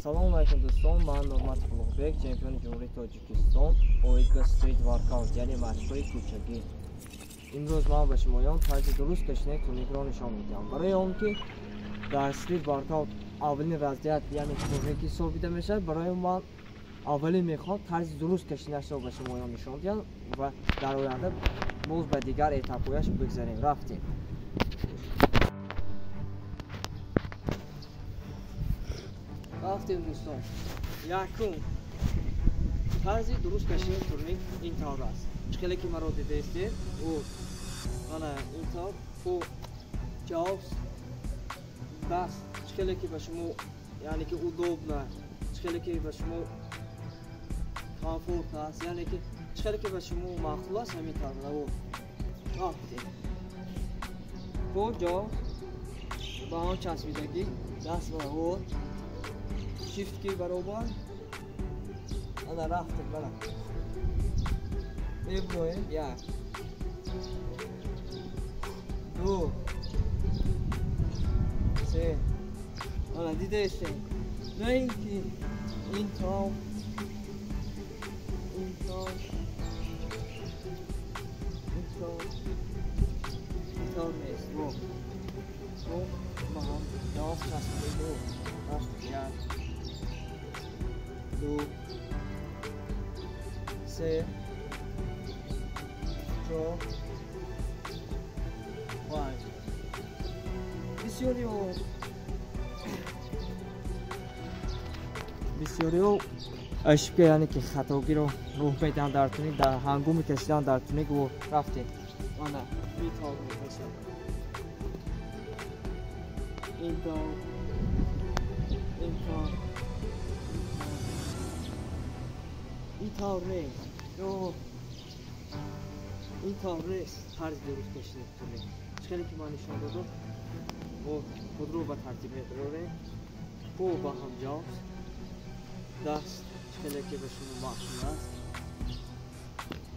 Assalomu alaykum do'stlar, men Nurmat Ulug'bek, chempion Jumhuriyat Tojikiston, o'yinga street workout, ya'ni mashqi ko'chagi. Imroz men ba shumoyon tarzi durust kashne turnikro nishon midam. Барои он ки дар street workout аввалин вазъият, яъне турники собита мешавад, барои ман аввалин мехоҳам тарзи дуруст кашидашро ба shumoyon нишон диҳам ва дар оянда боз ба дигар этапҳояш бигзарем. Рафтем. Рафтем дӯстон. Якум. Тарзи дуруст кашидани турник ин тавр аст. Чиқеле ки маро дидаистед, ана ин тавр по ҷавз даст. Чиқеле ки ба шумо яъне ки удобна, чиқеле ки ба шумо комфорт аст, яъне ки чиқеле ки ба шумо маъқул аст, ҳамин тавр навод. Рафтем. По ҷавз ба он часпидагӣ даст навод. Shift ki barobar ana raftim bana ebroye ya do se ana dide işte renki intal mes bu maham yavaş çasmıyor bu raftim ya 2 3 4 5 бисёриҳо ашибка яъне ки хатогиро роҳ медиҳанд дар туник дар ҳангоми кашидан дар туник ва рафтем ана метавр мекашад интал این نیست این طور نیست طرز درست کشیده کنه چخیلی که من نشان دادم و خود رو به ترتیب میبراره پو با هم جاست دست چخیلی که به شما معصوم است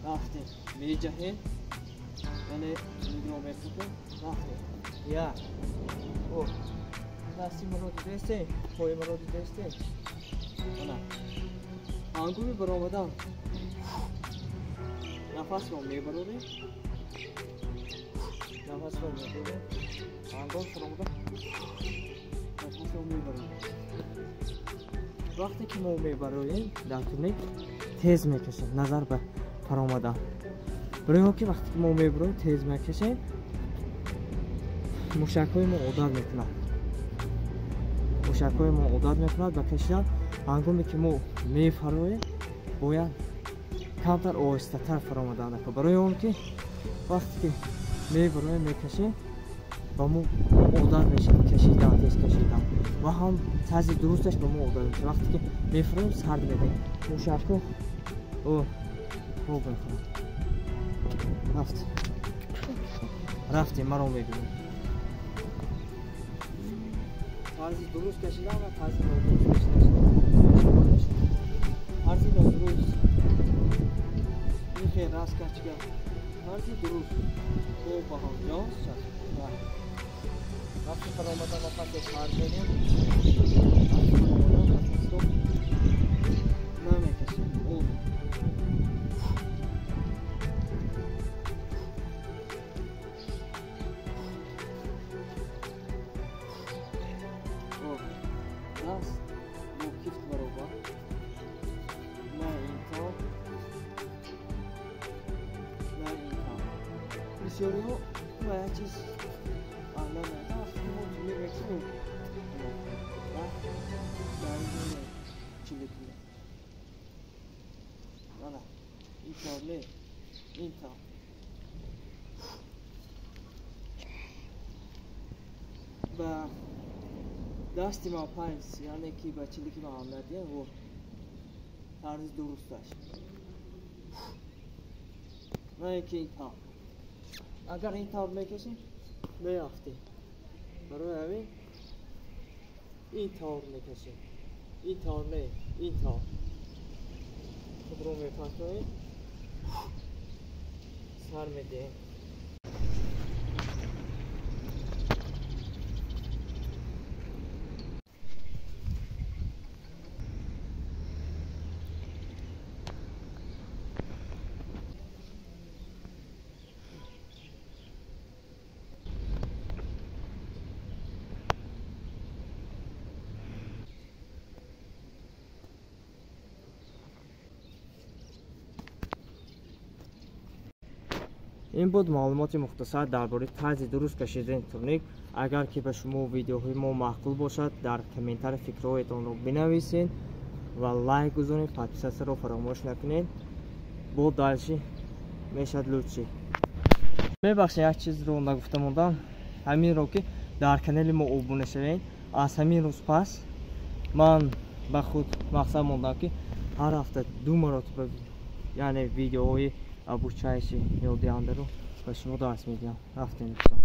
رفتیم میجهیم یعنی نگرام میکنیم رفتیم یا دستی مرا دیدسته پای مرا دیدسته نه ангуми баромадан нафасро мебарорем ангом шуромада нафасро мебарорем вақте ки мо мебароем дар турник тез мекашем назар ба фаромадан барои ки вақте ки мо мебароем тез мекашем мушакҳои мо одат мекунад ба кашидан ҳангоме ки мо мефароем бояд камтар оҳистатар фаромадан накунем барои он ки вақте ки мебароем мекашем ба мо одат мешавад кашидан тез кашидан ва ҳам тарзи дурусташ ба мо одат мешавад вақте ки мефароем сард медиҳем мушакҳо хуб мекунад рафтем маро мебинем тарзи дуруст кашидан ва тарзи нодуруст кашидан тарзи нодуруст михе раст качка тарзи дуруст бо баҳам ҷоз част вақти фаромадан ва пасе сар медем намекашем بسیاری‌ها باید چیز الان نه وقتی ما توی رکسون و داریم چی بکنیم نه این کار نه این کار با دستی ما پنس یعنی که با چیزی که ما آمدیم و طرز درستش نه اینکه این کار اگر این طور میکشیم میافتیم برای همین این طور میکشیم این طور نه این طور خود رو میپسونیم سر میدهیم این بود معلومات مختصر درباره طرز درست کشیدن تورنیک. اگر که به شما ویدیوهای ما معقول باشد در کامنتر فکرهایتان رو بنویسین و لایک گذارین، پادپیساس رو فراموش نکنین. با دالشی میشد لطفی. ببخشید یک چیز رو نگفتم موندم، همین رو که در کانال ما ابونه شوین. از همین روز پس من به خود مقصد موندم که هر هفته 2 مرتبه یعنی ویدیوهای ابوچایشی یا دیانده رو به شما درس میدم. رفتین دوستان.